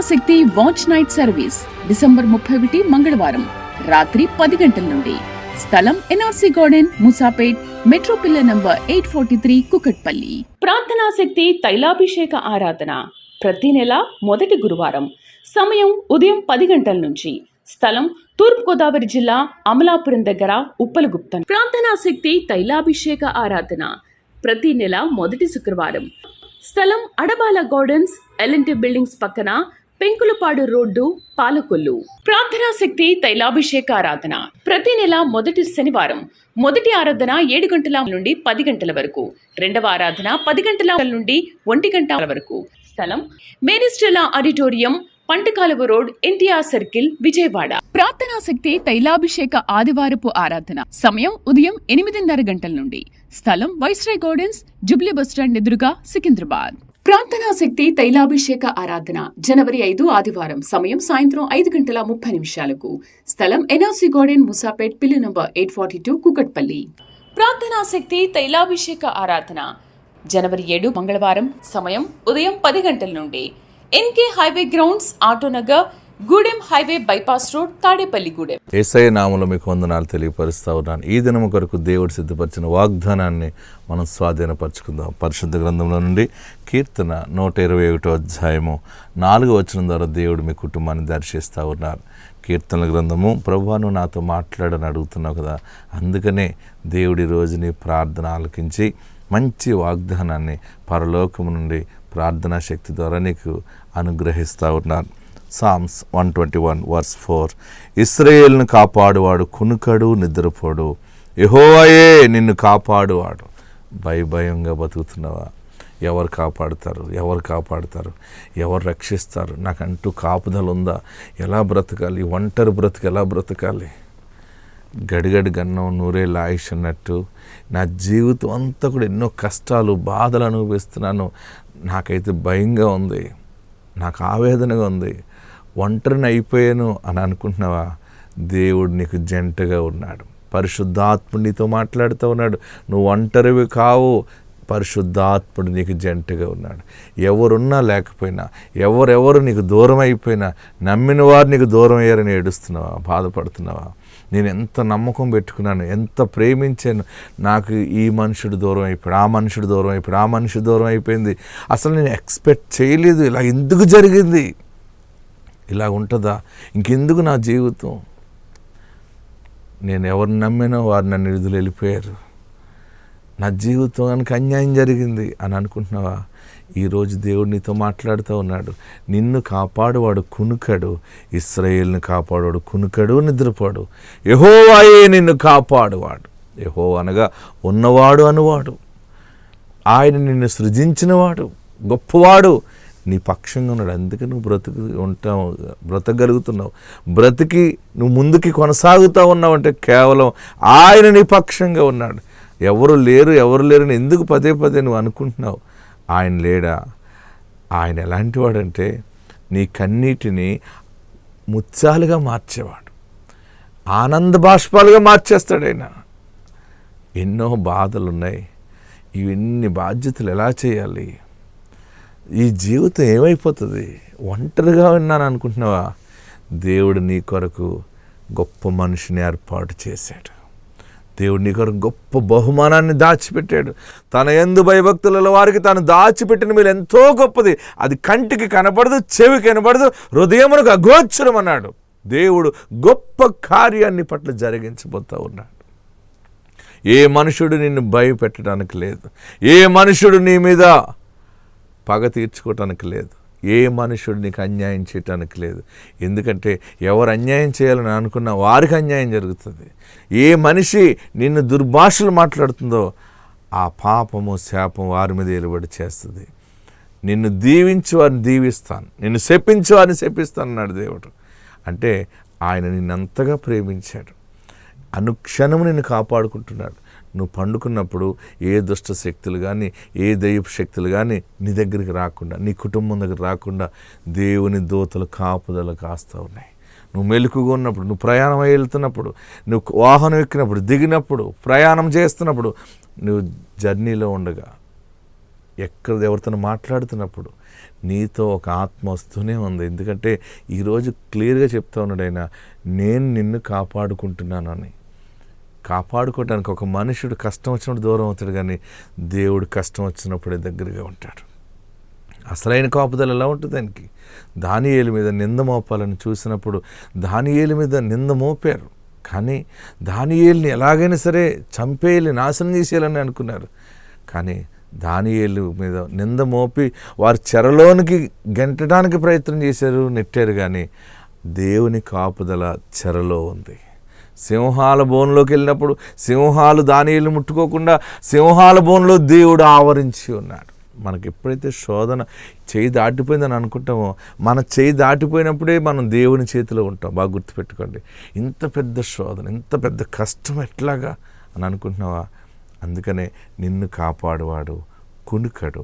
శక్తి watch night service December 31 మంగళవారం రాత్రి 10 గంటల నుండి. స్థలం NRC garden, Moosapet, metro pillar number 843, Kukatpally. ప్రార్థనా శక్తి తైలాభిషేక ఆరాధన ప్రతి నెల మొదటి గురువారం. సమయం ఉదయం 10 గంటల నుంచి. స్థలం తూర్పుగోదావరి జిల్లా అమలాపురం దగ్గర ఉప్పలగుప్తం. ప్రార్థనా శక్తి తైలాభిషేక ఆరాధన ప్రతి నెల మొదటి శుక్రవారం. స్థలం అడబాల గార్డెన్స్, ఎల్ఎన్టీ బిల్డింగ్స్ పక్కన, పెంకులపాడు రోడ్డు, పాలకొల్లు. ప్రార్థనా శక్తి తైలాభిషేక ఆరాధన ప్రతి నెల మొదటి శనివారం. మొదటి ఆరాధన 7 గంటల నుండి 10 గంటల వరకు. రెండవ ఆరాధన 10 గంటల నుండి 1 గంట వరకు. స్థలం మేరీస్టెల్లా auditorium, పంటకాలువ road, NTR circle, Vijayawada. ప్రార్థనా శక్తి తైలాభిషేక ఆదివారపు ఆరాధన సమయం ఉదయం 8:30 గంటల నుండి. స్థలం వైస్రాయ్ గార్డెన్స్, జుబ్లీ బస్టాండ్ ఎదురుగా, సికింద్రాబాద్. ప్రార్థనా శక్తి తైలాభిషేక ఆరాధన జనవరి 5 ఆదివారం. సమయం సాయంత్రం 5:30 స్థలం NRC garden, Moosapet, pillar number 842, Kukatpally. ప్రార్థనా శక్తి తైలాభిషేక ఆరాధన జనవరి 7 మంగళవారం. సమయం ఉదయం 10 గంటల నుండి. NK highway grounds, Autonagar, Gudem highway bypass road, Tadepalligudem. Yesayya నామములో మీకు వందనాలు తెలియపరుస్తా ఉన్నాను. ఈ దినము కొరకు దేవుడు సిద్ధపరిచిన వాగ్దానాన్ని మనం స్వాధీనపరచుకుందాం. పరిశుద్ధ గ్రంథంలో నుండి కీర్తన 121వ అధ్యాయము 4వ వచనం ద్వారా దేవుడు మీ కుటుంబాన్ని దర్శిస్తూ ఉన్నారు. కీర్తనల గ్రంథము, ప్రభువా నువ్వు నాతో మాట్లాడని అడుగుతున్నావు కదా, అందుకనే దేవుడి రోజు నీ ప్రార్థన ఆలకించి మంచి వాగ్దానాన్ని పరలోకము నుండి ప్రార్థనా శక్తి ద్వారా నీకు అనుగ్రహిస్తూ ఉన్నారు. సామ్స్ 121:4 ఇశ్రాయేలును కాపాడువాడు కునుకడు, నిద్రపోడు. యెహోవాయే నిన్ను కాపాడువాడు. భయంగా బతుకుతున్నావా? ఎవరు కాపాడుతారు? ఎవరు రక్షిస్తారు? నాకంటూ కాపుదల ఉందా? ఎలా బ్రతకాలి? ఒంటరి బ్రతుకు ఎలా బ్రతకాలి? గడిగడి గన్నం నూరేళ్ళ ఆయుష్ అన్నట్టు నా జీవితం అంతా కూడా ఎన్నో కష్టాలు, బాధలు అనుభవిస్తున్నాను. నాకైతే భయంగా ఉంది, నాకు ఆవేదనగా ఉంది, ఒంటరిని అయిపోయాను అని అనుకుంటున్నావా? దేవుడు నీకు జంటగా ఉన్నాడు. పరిశుద్ధాత్ముడు నీతో మాట్లాడుతూ ఉన్నాడు. నువ్వు ఒంటరివి కావు, పరిశుద్ధాత్ముడు నీకు జంటగా ఉన్నాడు. ఎవరున్నా లేకపోయినా, ఎవరెవరు నీకు దూరం అయిపోయినా, నమ్మిన వారు నీకు దూరం అయ్యారని ఏడుస్తున్నావా? బాధపడుతున్నావా? నేను ఎంత నమ్మకం పెట్టుకున్నాను, ఎంత ప్రేమించాను, నాకు ఈ మనుషుడు దూరం అయిపోయాడు, ఆ మనుషుడు దూరం అయిపోయాడు, ఆ మనిషి దూరం అయిపోయింది, అసలు నేను ఎక్స్పెక్ట్ చేయలేదు, ఇలా ఎందుకు జరిగింది, ఇలా ఉంటుందా, ఇంకెందుకు నా జీవితం, నేను ఎవరిని నమ్మినో వారు నన్ను విడుదల వెళ్ళిపోయారు, నా జీవితానికి అన్యాయం జరిగింది అని అనుకుంటున్నావా? ఈరోజు దేవుడు నీతో మాట్లాడుతూ ఉన్నాడు. నిన్ను కాపాడువాడు కునుకడు, ఇశ్రాయేలును కాపాడువాడు కునుకడు, నిద్రపోడు. యెహోవాయే నిన్ను కాపాడువాడు. యెహోవా అనగా ఉన్నవాడు అనువాడు. ఆయన నిన్ను సృజించినవాడు, గొప్పవాడు, నీ పక్షంగా ఉన్నాడు. అందుకే నువ్వు బ్రతకగలుగుతున్నావు, బ్రతికి నువ్వు ముందుకి కొనసాగుతూ ఉన్నావు అంటే కేవలం ఆయన నీ పక్షంగా ఉన్నాడు. ఎవరు లేరని ఎందుకు పదే నువ్వు అనుకుంటున్నావు? ఆయన లేడా? ఆయన ఎలాంటి వాడంటే నీ కన్నీటిని ముత్యాలుగా మార్చేవాడు, ఆనంద బాష్పాలుగా మార్చేస్తాడు ఆయన. ఎన్నో బాధలు ఉన్నాయి, ఇవన్నీ బాధ్యతలు ఎలా చేయాలి, ఈ జీవితం ఏమైపోతుంది, ఒంటరిగా ఉన్నాను అనుకుంటున్నావా? దేవుడు నీ కొరకు గొప్ప మనిషిని ఏర్పాటు చేశాడు. దేవుడు నీ కొరకు గొప్ప బహుమానాన్ని దాచిపెట్టాడు. తన యందు భయభక్తుల వారికి తాను దాచిపెట్టిన మీరు ఎంతో గొప్పది. అది కంటికి కనపడదు, చెవికి కనపడదు, హృదయమునకు అగోచరం అన్నాడు. దేవుడు గొప్ప కార్యాన్ని పట్ల జరిగించబోతూ ఉన్నాడు. ఏ మనుషుడు నిన్ను భయపెట్టడానికి లేదు, ఏ మనుషుడు నీ మీద పగ తీర్చుకోవటానికి లేదు, ఏ మనుషుడు నీకు అన్యాయం చేయటానికి లేదు. ఎందుకంటే ఎవరు అన్యాయం చేయాలని అనుకున్నా వారికి అన్యాయం జరుగుతుంది. ఏ మనిషి నిన్ను దుర్భాషలు మాట్లాడుతుందో ఆ పాపము, శాపం వారి మీద ఎలుబడి చేస్తుంది. నిన్ను దీవించి వారిని దీవిస్తాను, నిన్ను శపించి వారిని శపిస్తాను అన్నాడు దేవుడు. అంటే ఆయన నిన్నంతగా ప్రేమించాడు, అనుక్షణము నిన్ను కాపాడుకుంటున్నాడు. నువ్వు పండుకున్నప్పుడు ఏ దుష్ట శక్తులు కానీ, ఏ దైవ శక్తులు కానీ నీ దగ్గరికి రాకుండా, నీ కుటుంబం దగ్గర రాకుండా దేవుని దూతలు కాపుదలు కాస్తూ ఉన్నాయి. నువ్వు మెలకుగా ఉన్నప్పుడు, నువ్వు ప్రయాణం వెళ్తున్నప్పుడు, నువ్వు వాహనం ఎక్కినప్పుడు, దిగినప్పుడు, ప్రయాణం చేస్తున్నప్పుడు, నువ్వు జర్నీలో ఉండగా ఎక్కడ ఎవరితో మాట్లాడుతున్నప్పుడు నీతో ఒక ఆత్మ వస్తూనే ఉంది. ఎందుకంటే ఈరోజు క్లియర్గా చెప్తా ఉన్నాడు ఆయన, నేను నిన్ను కాపాడుకుంటున్నానని. కాపాడుకోవడానికి ఒక మనుషుడు కష్టం వచ్చినప్పుడు దూరం అవుతాడు, కానీ దేవుడు కష్టం వచ్చినప్పుడే దగ్గరగా ఉంటాడు. అసలైన కాపుదల ఎలా ఉంటుంది దానికి? దానియేలు మీద నింద మోపాలని చూసినప్పుడు దానియేలు మీద నింద మోపారు, కానీ దానియేలుని ఎలాగైనా సరే చంపేయాలి, నాశనం చేసేయాలని అనుకున్నారు. కానీ దానియేలు మీద నింద మోపి వారు చెరలోనికి గెంటడానికి ప్రయత్నం చేశారు, నెట్టారు. కానీ దేవుని కాపుదల చెరలో ఉంది. సింహాల బోన్లోకి వెళ్ళినప్పుడు సింహాలు దానియేలు ముట్టుకోకుండా సింహాల బోన్లో దేవుడు ఆవరించి ఉన్నాడు. మనకి ఎప్పుడైతే శోధన చేయి దాటిపోయిందని అనుకుంటామో, మన చేయి దాటిపోయినప్పుడే మనం దేవుని చేతిలో ఉంటాం. బాగా గుర్తుపెట్టుకోండి. ఇంత పెద్ద శోధన, ఇంత పెద్ద కష్టం ఎట్లాగా అని అనుకుంటున్నావా? అందుకనే నిన్ను కాపాడువాడు కునుకడు,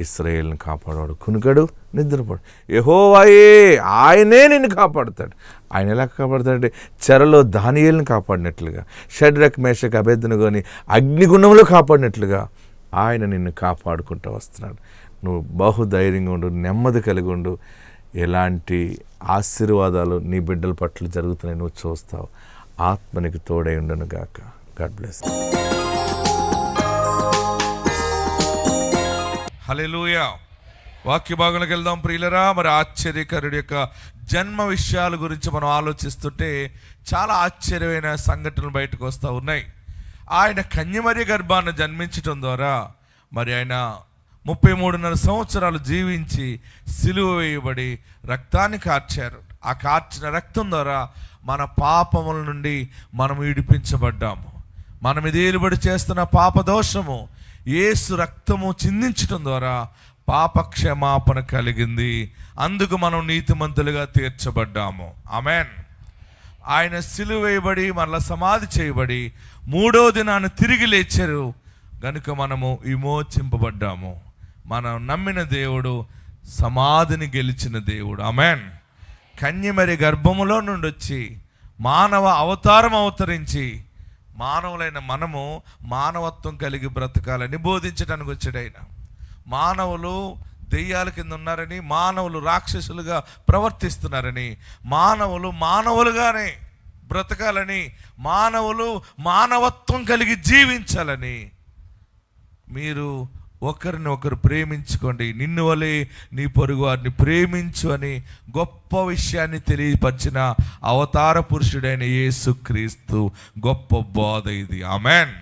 ఇశ్రాయేలుని కాపాడువాడు కునుకడు, నిద్రపోడు. యెహోవాయే, ఆయనే నిన్ను కాపాడుతాడు. ఆయన ఎలా కాపాడుతాడంటే చెరలో దానియేలుని కాపాడినట్లుగా, షడ్రక్ మేషక్ అబేద్నెగోని అగ్నిగుండంలో కాపాడినట్లుగా ఆయన నిన్ను కాపాడుకుంటూ వస్తున్నాడు. నువ్వు బహుధైర్యంగా ఉండు, నెమ్మది కలిగి ఉండు. ఎలాంటి ఆశీర్వాదాలు నీ బిడ్డల పట్ల జరుగుతున్నాయి నువ్వు చూస్తావు. ఆత్మ నీకు తోడై ఉండును గాక. God bless. హల్లెలూయా. వాక్య భాగంలోకి వెళ్దాం ప్రియులరా. మరి ఆశ్చర్యకరుడి యొక్క జన్మ విషయాల గురించి మనం ఆలోచిస్తుంటే చాలా ఆశ్చర్యమైన సంఘటనలు బయటకు వస్తూ ఉన్నాయి. ఆయన కన్యమర్య గర్భాన్ని జన్మించటం ద్వారా మరి ఆయన 33.5 సంవత్సరాలు జీవించి సిలువ వేయబడి రక్తాన్ని కార్చారు. ఆ కార్చిన రక్తం ద్వారా మన పాపముల నుండి మనం విడిపించబడ్డాము. మనం ఇదేలుబడి చేస్తున్న పాప దోషము యేసు రక్తము చిందించటం ద్వారా పాప క్షమాపణ కలిగింది. అందుకు మనం నీతిమంతులుగా తీర్చబడ్డాము. ఆమెన్. ఆయన సిలువ వేయబడి మరలా సమాధి చేయబడి 3వ దినాన్ని తిరిగి లేచారు గనుక మనము విమోచింపబడ్డాము. మనం నమ్మిన దేవుడు సమాధిని గెలిచిన దేవుడు. ఆమెన్. కన్యమరి గర్భములో నుండి వచ్చి మానవ అవతారం అవతరించి మానవులైన మనము మానవత్వం కలిగి బ్రతకాలని బోధించడానికి వచ్చాడు ఆయన. మానవులు దెయ్యాల కింద ఉన్నారని, మానవులు రాక్షసులుగా ప్రవర్తిస్తున్నారని, మానవులు మానవులుగానే బ్రతకాలని, మానవులు మానవత్వం కలిగి జీవించాలని, మీరు ఒకరిని ఒకరు ప్రేమించుకోండి, నిన్ను వలె నీ పొరుగు వారిని ప్రేమించు అని గొప్ప విషయాన్ని తెలియపరిచిన అవతార పురుషుడైన యేసుక్రీస్తు గొప్ప బోధ ఇది. ఆమెన్.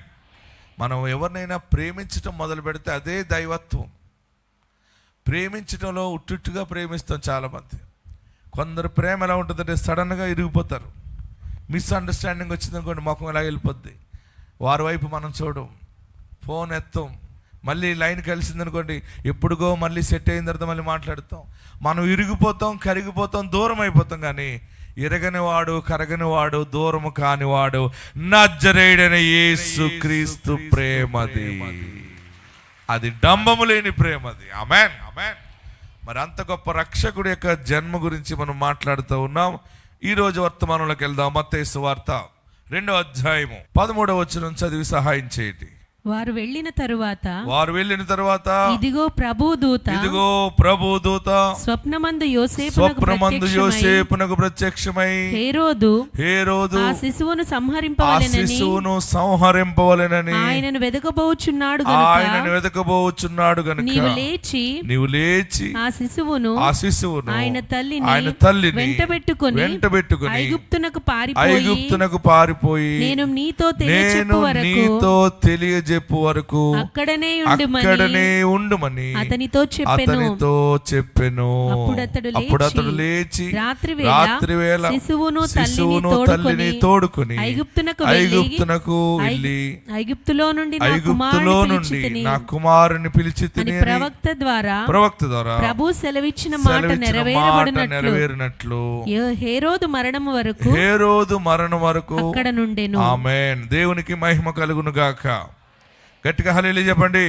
మనం ఎవరినైనా ప్రేమించటం మొదలు పెడితే అదే దైవత్వం. ప్రేమించటంలో ఉట్టుగా ప్రేమిస్తాం చాలామంది. కొందరు ప్రేమ ఎలా ఉంటుందంటే సడన్గా ఇరిగిపోతారు. మిస్అండర్స్టాండింగ్ వచ్చిందనుకోండి, ముఖం ఎలా వెళ్ళిపోద్ది. వారి వైపు మనం చూడం, ఫోన్ ఎత్తాం. మళ్ళీ లైన్ కలిసిందనుకోండి, ఎప్పుడుగో మళ్ళీ సెట్ అయిన తర్వాత మళ్ళీ మాట్లాడుతాం. మనం ఇరిగిపోతాం, కరిగిపోతాం, దూరం అయిపోతాం. కానీ ఎరగనివాడు, కరగనివాడు, దూరము కానివాడు నజరేయుడైన యేసుక్రీస్తు ప్రేమది. అది డంబము లేని ప్రేమది. ఆమెన్. ఆమెన్. మరి అంత గొప్ప రక్షకుడి యొక్క జన్మ గురించి మనం మాట్లాడుతూ ఉన్నాం. ఈరోజు వర్తమానంలోకి వెళ్దాం. మత్తయి సువార్త 2వ అధ్యాయము 13వ వచనం చదివి సహాయం చేయండి. వారు వెళ్ళిన తరువాత ఇదిగో ప్రభు దూత స్వప్నమందు యోసేపునకు ప్రత్యక్షమై హేరోదు ఆ శిశువును సంహరింపవలెనని ఆయనను వెదకబోచున్నాడు గనుక నీవు లేచి ఆ శిశువును ఆయన తల్లిని వెంటబెట్టుకొని ఐగుప్తునకు పారిపోయి నేను నీతో తెలియజెప్పు వరకు అక్కడనే ఉండుమని అతనితో చెప్పెను. అప్పుడు అతడు లేచి రాత్రివేళ శిశువును తల్లిని తోడుకుని ఐగుప్తునకు వెళ్ళి ఐగుప్తులో నుండి నా కుమారుని పిలిచితిని ప్రవక్త ద్వారా ప్రభు సెలవిచ్చిన మాట నెరవేరినట్లు హేరోదు మరణం వరకు అక్కడ నుండెను. ఆమేన్. దేవునికి మహిమ కలుగును గాక. గట్టిగా హల్లెలూయా చెప్పండి.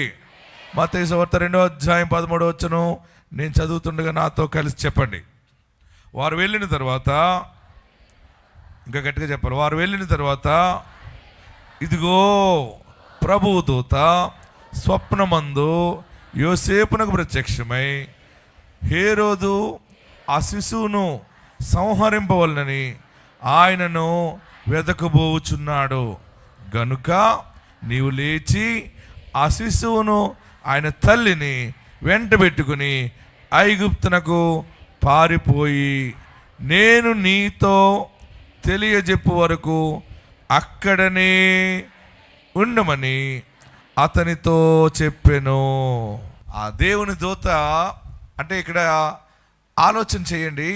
మత్తయి సువార్త 2వ అధ్యాయం 13వ వచనం నేను చదువుతుండగా నాతో కలిసి చెప్పండి. వారు వెళ్ళిన తర్వాత, ఇంకా గట్టిగా చెప్పాలి, వారు వెళ్ళిన తర్వాత ఇదిగో ప్రభువు దూత స్వప్నమందు యోసేపునకు ప్రత్యక్షమై హేరోదు ఆ శిశువును సంహరింపవలనని ఆయనను వెదకబోచున్నాడు గనుక నీవు లేచి ఆ శిశువును ఆయన తల్లిని వెంటబెట్టుకుని ఐగుప్తునకు పారిపోయి నేను నీతో తెలియజెప్పు వరకు అక్కడనే ఉండమని అతనితో చెప్పెను. ఆ దేవుని దూత అంటే ఇక్కడ ఆలోచన చేయండి.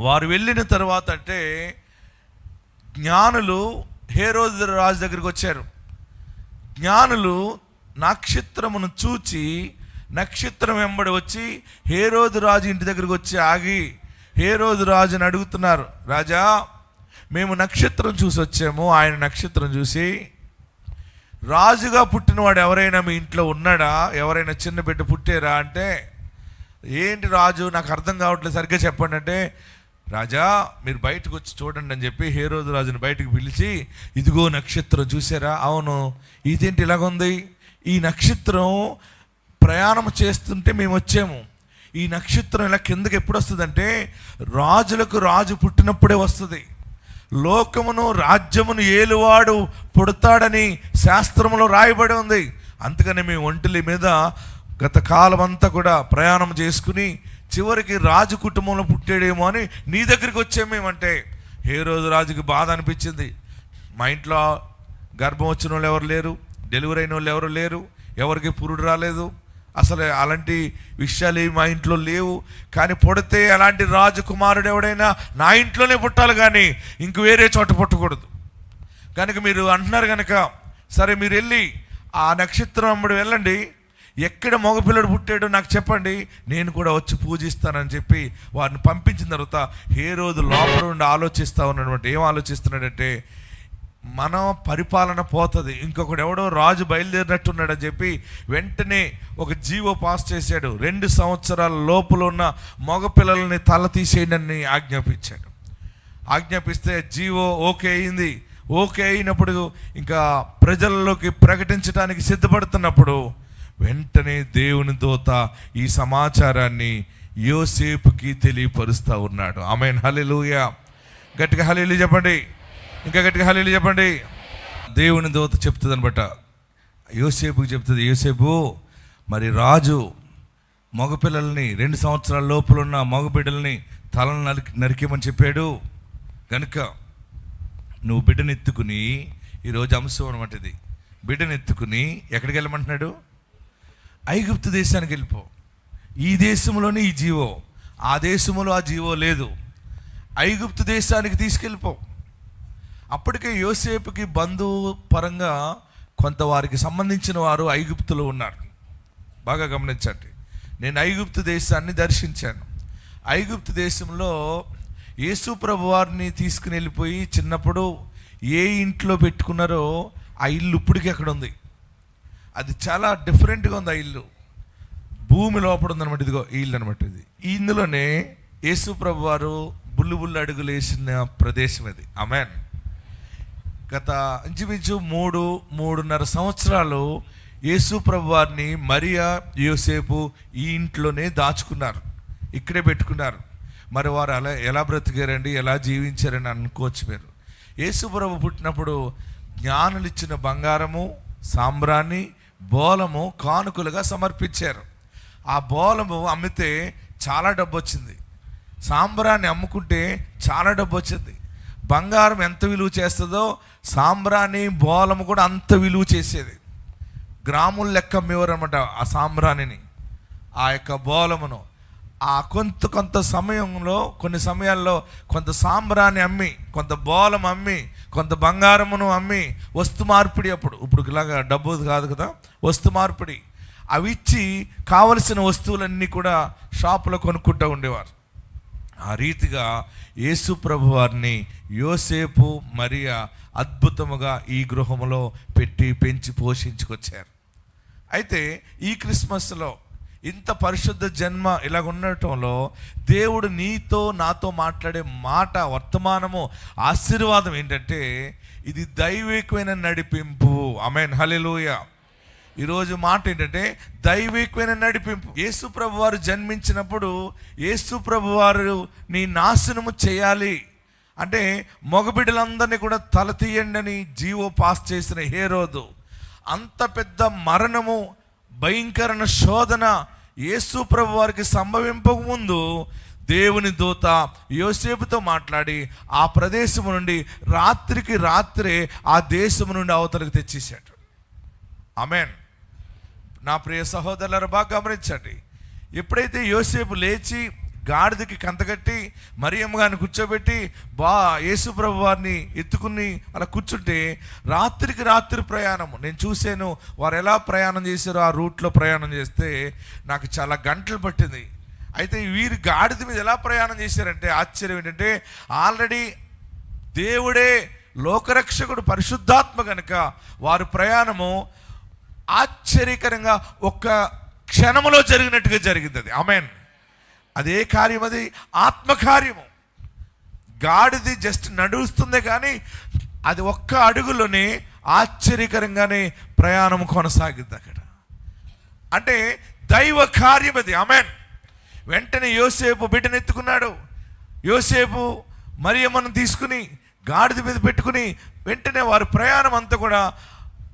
వారు వెళ్ళిన తర్వాత అంటే జ్ఞానులు హేరోదు రాజు దగ్గరికి వచ్చారు. జ్ఞానులు నక్షత్రమును చూచి నక్షత్రం వెంబడి వచ్చి హేరోదు రాజు ఇంటి దగ్గరికి వచ్చి ఆగి హేరోదు రాజుని అడుగుతున్నారు, రాజా మేము నక్షత్రం చూసి వచ్చాము. ఆయన నక్షత్రం చూసి రాజుగా పుట్టినవాడు ఎవరైనా మీ ఇంట్లో ఉన్నాడా, ఎవరైనా చిన్న బిడ్డ పుట్టారా అంటే, ఏంటి రాజు నాకు అర్థం కావట్లేదు సరిగ్గా చెప్పండి అంటే, రాజా మీరు బయటకు వచ్చి చూడండి అని చెప్పి హేరోదు రాజుని బయటకు పిలిచి, ఇదిగో నక్షత్రం చూసారా? అవును. ఇదేంటి ఇలాగుంది? ఈ నక్షత్రం ప్రయాణం చేస్తుంటే మేము వచ్చాము. ఈ నక్షత్రం ఇలా కిందకి ఎప్పుడు వస్తుందంటే రాజులకు రాజు పుట్టినప్పుడే వస్తుంది. లోకమును రాజ్యమును ఏలువాడు పుడతాడని శాస్త్రంలో రాయబడి ఉంది. అందుకని మేము ఒంటిలి మీద గత కాలం అంతా కూడా ప్రయాణం చేసుకుని చివరికి రాజు కుటుంబంలో పుట్టాడేమో అని నీ దగ్గరికి వచ్చాము మేమంటే. హేరోదు రాజుకి బాధ అనిపించింది. మా ఇంట్లో గర్భం వచ్చిన వాళ్ళు ఎవరు లేరు, డెలివరీ అయిన వాళ్ళు ఎవరు లేరు, ఎవరికి పురుడు రాలేదు, అసలు అలాంటి విషయాలు మా ఇంట్లో లేవు. కానీ పుడితే అలాంటి రాజకుమారుడు ఎవడైనా నా ఇంట్లోనే పుట్టాలి కానీ ఇంక వేరే చోట పుట్టకూడదు. కనుక మీరు అంటున్నారు కనుక సరే మీరు వెళ్ళి ఆ నక్షత్రం అమ్మడు వెళ్ళండి, ఎక్కడ మగపిల్లడు పుట్టాడో నాకు చెప్పండి, నేను కూడా వచ్చి పూజిస్తానని చెప్పి వారిని పంపించిన తర్వాత హేరోదు లోపల నుండి ఆలోచిస్తూ ఉన్నటువంటి ఏం ఆలోచిస్తున్నాడంటే, మన పరిపాలన పోతుంది, ఇంకొకడు ఎవడో రాజు బయలుదేరినట్టున్నాడని చెప్పి వెంటనే ఒక జీవో పాస్ చేశాడు. 2 సంవత్సరాల లోపల ఉన్న మగపిల్లల్ని తల తీసేయడని ఆజ్ఞాపించాడు. ఆజ్ఞాపిస్తే జీవో ఓకే అయింది. ఓకే అయినప్పుడు ఇంకా ప్రజల్లోకి ప్రకటించడానికి సిద్ధపడుతున్నప్పుడు వెంటనే దేవుని దూత ఈ సమాచారాన్ని యోసేపుకి తెలియపరుస్తూ ఉన్నాడు. ఆమేన్, హల్లెలూయా. గట్టిగా హల్లెలూయా చెప్పండి, ఇంకా గట్టిగా హల్లెలూయా చెప్పండి. దేవుని దూత చెప్తుంది అనమాట, యోసేపుకి చెప్తుంది, యోసేపు మరి రాజు మగపిల్లల్ని 2 సంవత్సరాల లోపల ఉన్న మగబిడ్డల్ని తలను నరికేమని చెప్పాడు. కనుక నువ్వు బిడ్డను ఎత్తుకుని, ఈరోజు అంశం అనమాట ఇది, బిడ్డను ఎత్తుకుని ఎక్కడికి వెళ్ళమంటున్నాడు? ఐగుప్తు దేశానికి వెళ్ళిపో. ఈ దేశంలోనే ఈ జీవో, ఆ దేశంలో ఆ జీవో లేదు. ఐగుప్తు దేశానికి తీసుకెళ్ళిపో. అప్పటికే యోసేపుకి బంధువు పరంగా కొంత వారికి సంబంధించిన వారు ఐగుప్తులో ఉన్నారు. బాగా గమనించండి. నేను ఐగుప్తు దేశాన్ని దర్శించాను. ఐగుప్తు దేశంలో యేసు ప్రభు వారిని తీసుకుని వెళ్ళిపోయి చిన్నప్పుడు ఏ ఇంట్లో పెట్టుకున్నారో ఆ ఇల్లు ఇప్పటికీ అక్కడ ఉంది. అది చాలా డిఫరెంట్గా ఉంది. ఆ ఇల్లు భూమి లోపల ఉందన్నమాట. ఇదిగో ఈ ఇల్లు అనమాట. ఇది ఇందులోనే యేసు ప్రభు వారు బుల్లు అడుగులు వేసిన ప్రదేశం అది. ఆమేన్. గత ఇంచుమించు 3.5 సంవత్సరాలు యేసు ప్రభు వారిని మరియా యోసేపు ఈ ఇంట్లోనే దాచుకున్నారు, ఇక్కడే పెట్టుకున్నారు. మరి వారు అలా ఎలా బ్రతికారండి, ఎలా జీవించారని అనుకోవచ్చు మీరు. యేసు ప్రభు పుట్టినప్పుడు జ్ఞానులు ఇచ్చిన బంగారము, సాంబ్రాణి, బోలము కానుకలుగా సమర్పించారు. ఆ బోలము అమ్మితే చాలా డబ్బు వచ్చింది, సాంబ్రాన్ని అమ్ముకుంటే చాలా డబ్బు వచ్చింది. బంగారం ఎంత విలువ చేస్తుందో సాంబ్రాణి బోలము కూడా అంత విలువ చేసేది. గ్రాముల లెక్క అమ్మేవారు అనమాట ఆ సాంబ్రాణిని, ఆ యొక్క బోలమును. ఆ కొంత సమయంలో కొన్ని సమయాల్లో కొంత సాంబ్రాన్ని అమ్మి, కొంత బోలం అమ్మి, కొంత బంగారమును అమ్మి వస్తు మార్పిడి. ఇప్పుడు ఇలాగా డబ్బు కాదు కదా, వస్తు మార్పిడి. అవి ఇచ్చి కావలసిన వస్తువులన్నీ కూడా షాపులో కొనుక్కుంటూ ఉండేవారు. ఆ రీతిగా యేసు ప్రభు వారిని యోసేపు మరియా అద్భుతముగా ఈ గృహములో పెట్టి పెంచి పోషించుకొచ్చారు. అయితే ఈ క్రిస్మస్లో ఇంత పరిశుద్ధ జన్మ ఇలాగ ఉండటంలో దేవుడు నీతో నాతో మాట్లాడే మాట, వర్తమానము, ఆశీర్వాదం ఏంటంటే ఇది దైవికమైన నడిపింపు. ఆమేన్, హల్లెలూయా. ఈరోజు మాట ఏంటంటే దైవికమైన నడిపింపు. యేసు ప్రభు వారు జన్మించినప్పుడు యేసు ప్రభు వారు నీ నాశనము చేయాలి అంటే మగబిడ్డలందరినీ కూడా తల తీయండి అని జీవో పాస్ చేసిన హేరోదు, అంత పెద్ద మరణము భయంకరమైన శోధన యేసు ప్రభు వారికి సంభవింపక ముందు దేవుని దూత యోసేపుతో మాట్లాడి ఆ ప్రదేశము నుండి రాత్రికి రాత్రే ఆ దేశము నుండి అవతలకు తెచ్చేసాడు. ఆమేన్. నా ప్రియ సహోదరులారా బాగా గమనించండి. ఎప్పుడైతే యోసేపు లేచి గాడిదకి కంతగట్టి మరియమ్మ గారిని కూర్చోబెట్టి యేసు ప్రభు వారిని ఎత్తుకుని అలా కూర్చుంటే రాత్రికి రాత్రి ప్రయాణం నేను చూశాను. వారు ఎలా ప్రయాణం చేశారో ఆ రూట్లో ప్రయాణం చేస్తే నాకు చాలా గంటలు పట్టింది. అయితే వీరు గాడిద మీద ఎలా ప్రయాణం చేశారంటే ఆశ్చర్యం ఏంటంటే ఆల్రెడీ దేవుడే లోకరక్షకుడు పరిశుద్ధాత్మ కనుక వారి ప్రయాణము ఆశ్చర్యకరంగా ఒక్క క్షణములో జరిగినట్టుగా జరిగింది. అది ఆమేన్. అదే కార్యం, అది ఆత్మకార్యము. గాడిది జస్ట్ నడుస్తుంది కానీ అది ఒక్క అడుగులోనే ఆశ్చర్యకరంగానే ప్రయాణం కొనసాగింది అక్కడ. అంటే దైవ కార్యం అది. ఆమేన్. వెంటనే యోసేపు బిడ్డను ఎత్తుకున్నాడు. యోసేపు మరియమ్మను తీసుకుని గాడిద మీద పెట్టుకుని వెంటనే వారి ప్రయాణం అంతా కూడా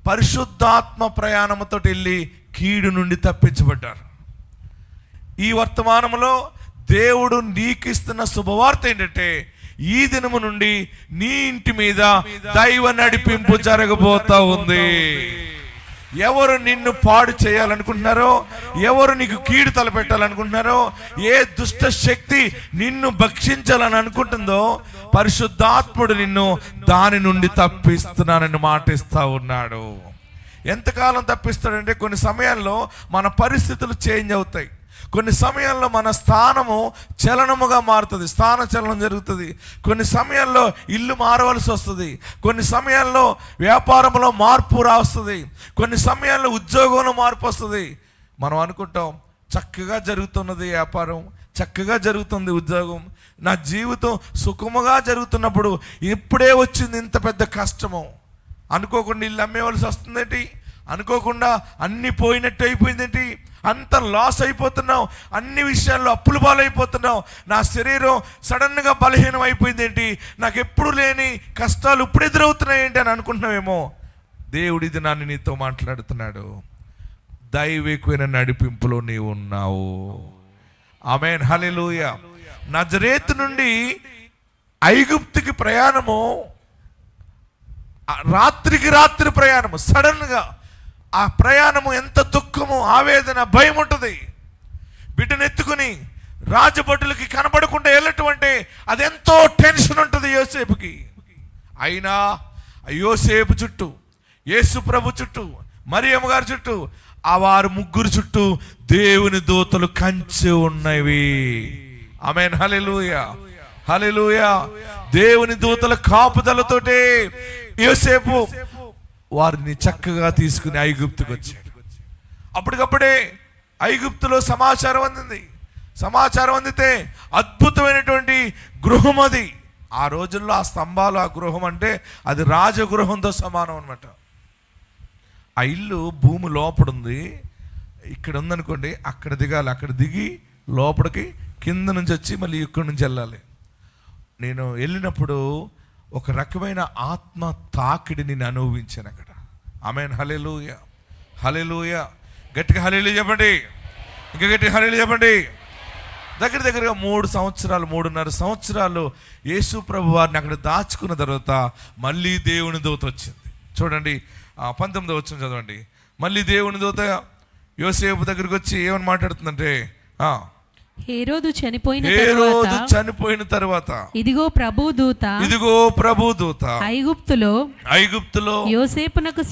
పరిశుద్ధాత్మ ప్రయాణంతో వెళ్ళి కీడు నుండి తప్పించబడ్డారు. ఈ వర్తమానంలో దేవుడు నీకు ఇస్తున్న శుభవార్త ఏంటంటే ఈ దినము నుండి నీ ఇంటి మీద దైవ నడిపింపు జరగబోతా ఉంది. ఎవరు నిన్ను పాడు చేయాలనుకుంటున్నారో, ఎవరు నీకు కీడు తలపెట్టాలనుకుంటున్నారో, ఏ దుష్ట శక్తి నిన్ను భక్షించాలని అనుకుంటుందో పరిశుద్ధాత్ముడు నిన్ను దాని నుండి తప్పిస్తున్నానని మాటిస్తా ఉన్నాడు. ఎంతకాలం తప్పిస్తాడంటే కొన్ని సమయాల్లో మన పరిస్థితులు చేంజ్ అవుతాయి. కొన్ని సమయాల్లో మన స్థానము చలనముగా మారుతుంది, స్థాన చలనం జరుగుతుంది. కొన్ని సమయాల్లో ఇల్లు మారవలసి వస్తుంది, కొన్ని సమయాల్లో వ్యాపారంలో మార్పు రాస్తుంది, కొన్ని సమయాల్లో ఉద్యోగంలో మార్పు వస్తుంది. మనం అనుకుంటాం చక్కగా జరుగుతున్నది వ్యాపారం, చక్కగా జరుగుతుంది ఉద్యోగం, నా జీవితం సుఖముగా జరుగుతున్నప్పుడు ఇప్పుడే వచ్చింది ఇంత పెద్ద కష్టము. అనుకోకుండా ఇల్లు అమ్మేవలసి వస్తుందేంటి, అనుకోకుండా అన్నీ పోయినట్టు అయిపోయిందేంటి, అంత లాస్ అయిపోతున్నావు, అన్ని విషయాల్లో అప్పులు పాలైపోతున్నావు, నా శరీరం సడన్గా బలహీనం అయిపోయిందేంటి, నాకు ఎప్పుడు లేని కష్టాలు ఇప్పుడు ఎదురవుతున్నాయి ఏంటి అని అనుకుంటున్నావేమో. దేవుడి దినాన్ని నీతో మాట్లాడుతున్నాడు. దైవికమైన నడిపింపులో నీవు ఉన్నావు. ఆమేన్. హల్లెలూయా. నజరేతు నుండి ఐగుప్తుకి ప్రయాణము రాత్రికి రాత్రి ప్రయాణము. సడన్గా ఆ ప్రయాణము ఎంత దుఃఖము, ఆవేదన, భయం ఉంటుంది. బిడ్డను ఎత్తుకుని రాజభటులకి కనబడకుండా వెళ్ళటం అంటే అదెంతో టెన్షన్ ఉంటుంది యోసేపుకి. అయినా యోసేపు చుట్టూ, యేసు ప్రభు చుట్టూ, మరియమ్మ గారి చుట్టూ, ఆ వారు ముగ్గురు చుట్టూ దేవుని దూతలు కంచె ఉన్నవి. ఆమేన్. హల్లెలూయా. హల్లెలూయా. దేవుని దూతల కాపుదలతోటే యోసేపు వారిని చక్కగా తీసుకుని ఐగుప్తుకు వచ్చాడు. అప్పటికప్పుడే ఐగుప్తులో సమాచారం అందింది. సమాచారం అందితే అద్భుతమైనటువంటి గృహం అది. ఆ రోజుల్లో ఆ స్తంభాలు, ఆ గృహం అంటే అది రాజగృహంతో సమానం అన్నమాట. ఆ ఇల్లు భూమి లోపడుంది, ఇక్కడ ఉందనుకోండి, అక్కడ దిగాలి, అక్కడ దిగి లోపలికి కింద నుంచి వచ్చి మళ్ళీ ఇక్కడి నుంచి వెళ్ళాలి. నేను వెళ్ళినప్పుడు ఒక రకమైన ఆత్మ తాకిడిని నేను అనుభవించాను అక్కడ. ఆమేన్. హల్లెలూయా. హల్లెలూయా. గట్టిగా హల్లెలూయా చెప్పండి, ఇంకా గట్టిగా హల్లెలూయా చెప్పండి. దగ్గరగా 3.5 సంవత్సరాలు యేసు ప్రభు వారిని అక్కడ దాచుకున్న తర్వాత మళ్ళీ దేవుని దూత వచ్చింది. చూడండి 19వ వచనం చదవండి. మళ్ళీ దేవుని దూత యోసేపు దగ్గరికి వచ్చి ఏమని మాట్లాడుతుందంటే, హేరోదు చనిపోయిన తర్వాత ఇదిగో ప్రభు దూత ఐగుప్తులో యోసేపునకు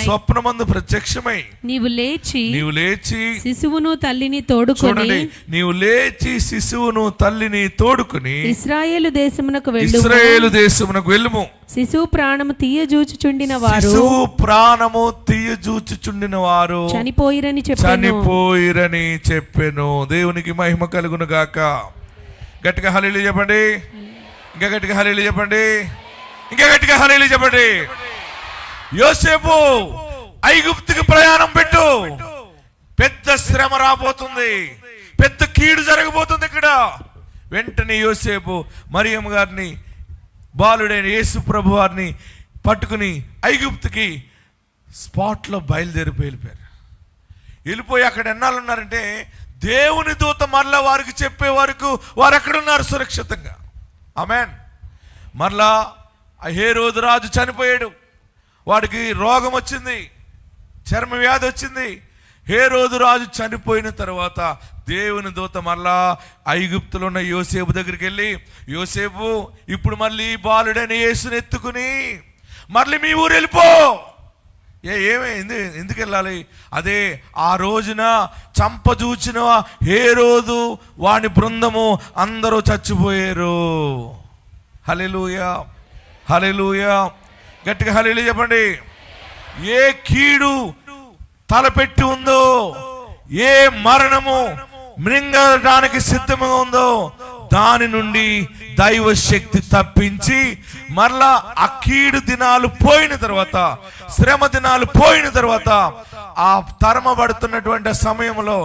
స్వప్నమందు ప్రత్యక్షమై నీవు లేచి శిశువును తల్లిని తోడుకొని ఇశ్రాయేలు దేశమునకు వెళ్ళుము. శిశువు ప్రాణము తీయజూచుచుండిన వారు చనిపోయిరని చెప్పెను. దేవునికి మహిమ కలుగును గాక. గట్టిగా హల్లెలూయా చెప్పండి, ఇంకా గట్టిగా హల్లెలూయా చెప్పండి, ఇంకా గట్టిగా హల్లెలూయా చెప్పండి. యోసేపు ఐగుప్తుకి ప్రయాణం పెట్టు, పెద్ద శ్రమ రాబోతుంది, పెద్ద కీడు జరగబోతుంది ఇక్కడ. వెంటనే యోసేపు మరియమ్మ గారిని, బాలుడైన యేసు ప్రభు వారిని పట్టుకుని ఐగుప్తుకి స్పాట్లో వెళ్ళిపోయారు. వెళ్ళిపోయి అక్కడ ఎన్నాళ్ళు ఉన్నారంటే, దేవుని దూత మరలా వారికి చెప్పే వరకు వారు అక్కడ ఉన్నారు సురక్షితంగా. ఆమేన్. మరలా హేరోదు రాజు చనిపోయాడు, వాడికి రోగం వచ్చింది, చర్మ వ్యాధి వచ్చింది. హేరోదు రాజు చనిపోయిన తర్వాత దేవుని దూత మరలా ఐగుప్తులో ఉన్న యోసేపు దగ్గరికి వెళ్ళి, యోసేపు ఇప్పుడు మళ్ళీ బాలుడైన యేసుని ఎత్తుకుని మళ్ళీ మీ ఊరు వెళ్ళిపో. ఎందుకు వెళ్ళాలి? అదే ఆ రోజున చంపజూచిన హేరోదు వాని బృందము అందరూ చచ్చిపోయారు. హల్లెలూయా, హల్లెలూయా, గట్టిగా హల్లెలూయా చెప్పండి. ఏ కీడు తలపెట్టి ఉందో, ఏ మరణము మృంగడానికి సిద్ధంగా ఉందో, దాని నుండి దైవ శక్తి తప్పించి మరలా ఆ కీడు దినాలు పోయిన తర్వాత, శ్రమ దినాలు పోయిన తర్వాత, ఆ తరమబడుతున్నటువంటి సమయంలో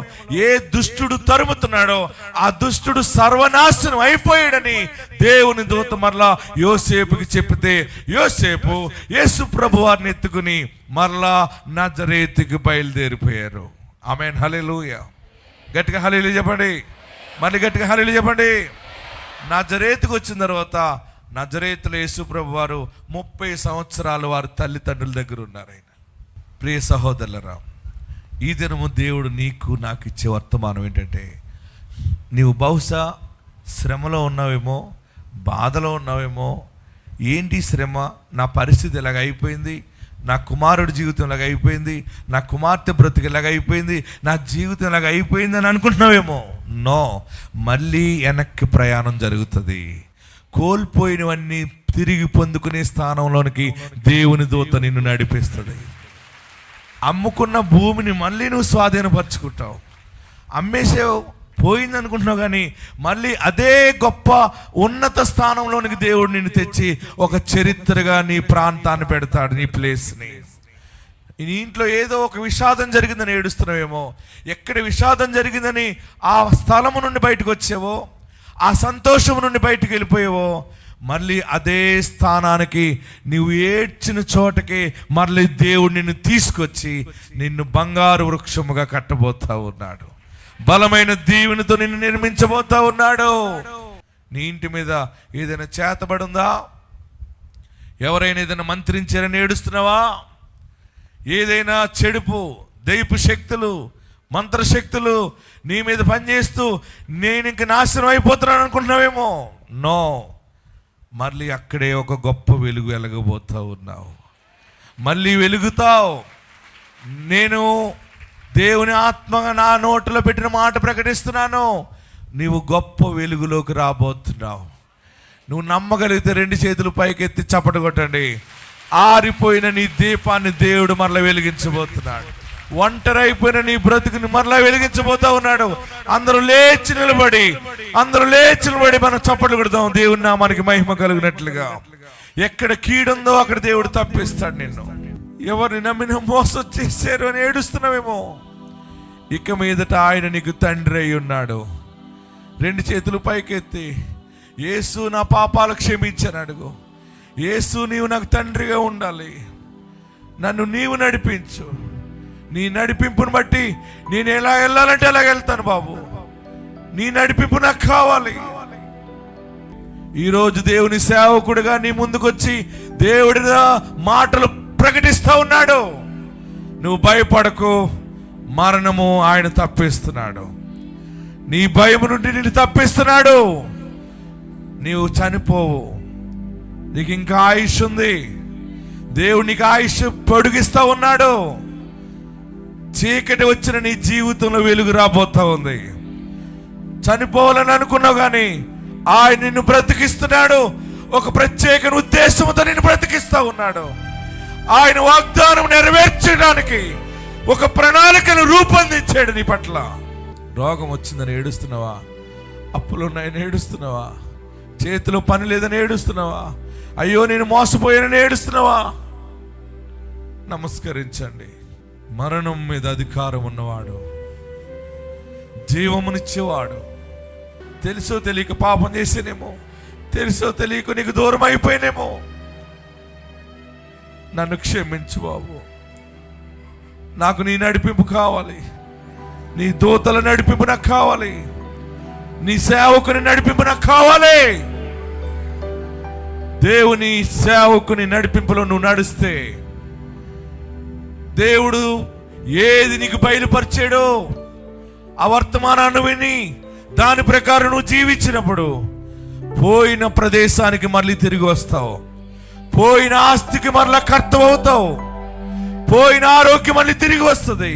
ఏ దుష్టుడు తరుముతున్నాడో ఆ దుష్టుడు సర్వనాశనం అయిపోయాడని దేవుని దూత మరలా యోసేపుకి చెప్పితే, యోసేపు యేసు ప్రభు వారిని ఎత్తుకుని మరలా నజరేతుకి బయలుదేరిపోయారు. ఆమేన్, హల్లెలూయా. గట్టిగా హల్లెలూయా చెప్పండి, మళ్ళీ గట్టిగా హల్లెలూయా చెప్పండి. నజరేతుకు వచ్చిన తర్వాత నజరేతులో యేసు ప్రభు వారు 30 సంవత్సరాలు వారి తల్లిదండ్రుల దగ్గర ఉన్నారు. ఆయన ప్రియ సహోదరులరా, ఈ దినము దేవుడు నీకు నాకు ఇచ్చే వర్తమానం ఏంటంటే, నీవు బహుశా శ్రమలో ఉన్నావేమో, బాధలో ఉన్నావేమో. ఏంటి శ్రమ? నా పరిస్థితి ఇలాగ అయిపోయింది, నా కుమారుడి జీవితం ఇలాగ అయిపోయింది, నా కుమార్తె బ్రతికి ఇలాగ అయిపోయింది, నా జీవితం ఇలాగ అయిపోయింది అని అనుకుంటున్నావేమో. నో, మళ్ళీ వెనక్కి ప్రయాణం జరుగుతుంది. కోల్పోయినవన్నీ తిరిగి పొందుకునే స్థానంలోనికి దేవుని దూత నిన్ను నడిపిస్తుంది. అమ్ముకున్న భూమిని మళ్ళీ నువ్వు స్వాధీనపరచుకుంటావు. అమ్మేసావు, పోయింది అనుకుంటున్నావు, కానీ మళ్ళీ అదే గొప్ప ఉన్నత స్థానంలోనికి దేవుడు నిన్ను తెచ్చి ఒక చరిత్రగా నీ ప్రాంతాన్ని పెడతాడు, నీ ప్లేస్ని. నీ ఇంట్లో ఏదో ఒక విషాదం జరిగిందని ఏడుస్తున్నావేమో, ఎక్కడ విషాదం జరిగిందని ఆ స్థలము నుండి బయటకు వచ్చావో, ఆ సంతోషం నుండి బయటకు వెళ్ళిపోయావో, మళ్ళీ అదే స్థానానికి నువ్వు ఏడ్చిన చోటకి మళ్ళీ దేవుడు నిన్ను తీసుకొచ్చి నిన్ను బంగారు వృక్షముగా కట్టబోతా ఉన్నాడు. బలమైన దీవెనతో నిన్ను నిర్మించబోతా ఉన్నాడు. నీ ఇంటి మీద ఏదైనా చేతబడి ఉందా? ఎవరైనా ఏదైనా మంత్రించారని ఏడుస్తున్నావా? ఏదైనా చెడుపు దైపు శక్తులు, మంత్రశక్తులు నీ మీద పనిచేస్తూ నేను ఇంక నాశనం అయిపోతున్నాను అనుకుంటున్నావేమో. నో, మళ్ళీ అక్కడే ఒక గొప్ప వెలుగు వెలగబోతా ఉన్నావు. మళ్ళీ వెలుగుతావు. నేను దేవుని ఆత్మగా నా నోట్లో పెట్టిన మాట ప్రకటిస్తున్నాను, నీవు గొప్ప వెలుగులోకి రాబోతున్నావు. నువ్వు నమ్మగలిగితే 2 చేతులు పైకెత్తి చప్పట కొట్టండి. ఆరిపోయిన నీ దీపాన్ని దేవుడు మరలా వెలిగించబోతున్నాడు. ఒంటరి అయిపోయిన నీ బ్రతుకుని మరలా వెలిగించబోతా ఉన్నాడు. అందరూ లేచి నిలబడి మనం చప్పట్లు కొడతాం. దేవుని నామానికి మహిమ కలిగినట్లుగా. ఎక్కడ కీడుందో అక్కడ దేవుడు తప్పిస్తాడు నిన్ను. ఎవరిని నమ్మిన మోసం చేశారు అని ఏడుస్తున్నావేమో, ఇక మీదట ఆయన నీకు తండ్రి అయి ఉన్నాడు. 2 చేతులు పైకెత్తి యేసు నా పాపాలు క్షమించని అడుగు. యేసు నీవు నాకు తండ్రిగా ఉండాలి, నన్ను నీవు నడిపించు. నీ నడిపింపుని బట్టి నేను ఎలా వెళ్ళాలంటే ఎలా వెళ్తాను బాబు, నీ నడిపింపు నాకు కావాలి. ఈరోజు దేవుని సేవకుడిగా నీ ముందుకొచ్చి దేవుడి మాటలు ప్రకటిస్తూ ఉన్నాడు. నువ్వు భయపడకు, మరణము ఆయన తప్పిస్తున్నాడు. నీ భయం నుండి నిన్ను తప్పిస్తున్నాడు. నీవు చనిపోవు, నీకు ఇంకా ఆయుష్ ఉంది. దేవుడు నీకు ఆయుష్ పొడిగిస్తూ ఉన్నాడు. చీకటి వచ్చిన నీ జీవితంలో వెలుగు రాబోతా ఉంది. చనిపోవాలని అనుకున్నావు కానీ ఆయన నిన్ను బ్రతికిస్తున్నాడు. ఒక ప్రత్యేక ఉద్దేశంతో నిన్ను బ్రతికిస్తా ఉన్నాడు. ఆయన వాగ్దానం నెరవేర్చడానికి ఒక ప్రణాళికను రూపొందించాడు నీ పట్ల. రోగం వచ్చిందని ఏడుస్తున్నావా? అప్పులున్నాయని ఏడుస్తున్నావా? చేతిలో పని లేదని ఏడుస్తున్నావా? అయ్యో నేను మోసపోయానని ఏడుస్తున్నావా? నమస్కరించండి. మరణం మీద అధికారం ఉన్నవాడు, జీవమునిచ్చేవాడు. తెలుసో తెలియక పాపం చేసేనేమో, తెలుసో తెలియక నీకు దూరం అయిపోయినేమో. నన్ను క్షమించు బాబు. నాకు నీ నడిపింపు కావాలి, నీ దూతల నడిపింపు నాకు కావాలి, నీ సేవకుని నడిపింపు నాకు కావాలి. దేవుని సేవకుని నడిపింపులో నువ్వు నడిస్తే దేవుడు ఏది నీకు బయలుపరిచాడో ఆ వర్తమానాన్ని విని దాని ప్రకారం నువ్వు జీవించినప్పుడు పోయిన ప్రదేశానికి మళ్ళీ తిరిగి వస్తావు, పోయిన ఆస్తికి మరలా కర్తవవుతావు, పోయిన ఆరోగ్యం మళ్ళీ తిరిగి వస్తుంది,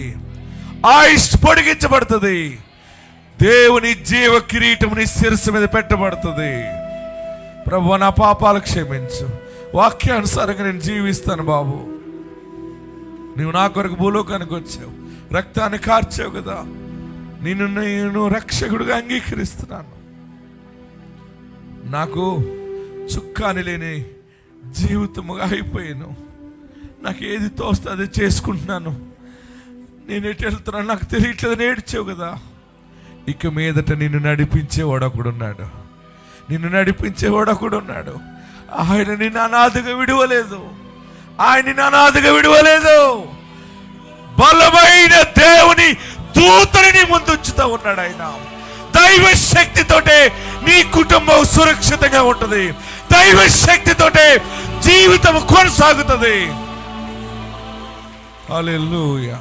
ఆయుష్ పొడిగించబడుతుంది, దేవుని జీవ కిరీటం నీ శిరస్సు మీద పెట్టబడుతుంది. ప్రభువా, నా పాపాలు క్షమించు, వాక్యానుసారంగా నేను జీవిస్తాను బాబు. నువ్వు నా కొరకు భూలోకానికి వచ్చావు, రక్తాన్ని కార్చావు కదా, నేను రక్షకుడిగా అంగీకరిస్తున్నాను. నాకు చుక్కాని లేని జీవితముగా అయిపోయాను, నాకు ఏది తోస్తే అది చేసుకుంటున్నాను, నేను ఎటు వెళ్తున్నాను నాకు తెలియట్లేదు, నేర్చావు కదా. ఇక మీదట నిన్ను నడిపించేవాడు ఒకడున్నాడు, నిన్ను నడిపించేవాడు ఒకడున్నాడు. ఆయన నిన్ను అనాథగా విడువలేదు, ఆయన నిన్ను అనాథగా విడువలేదు. బలమైన దేవుని దూతని నీ ముందు ఉంచుతూ ఉన్నాడు ఆయన. దైవ శక్తితోటే నీ కుటుంబం సురక్షితంగా ఉంటుంది, దైవ శక్తితోటే జీవితం కొనసాగుతుంది. హల్లెలూయా.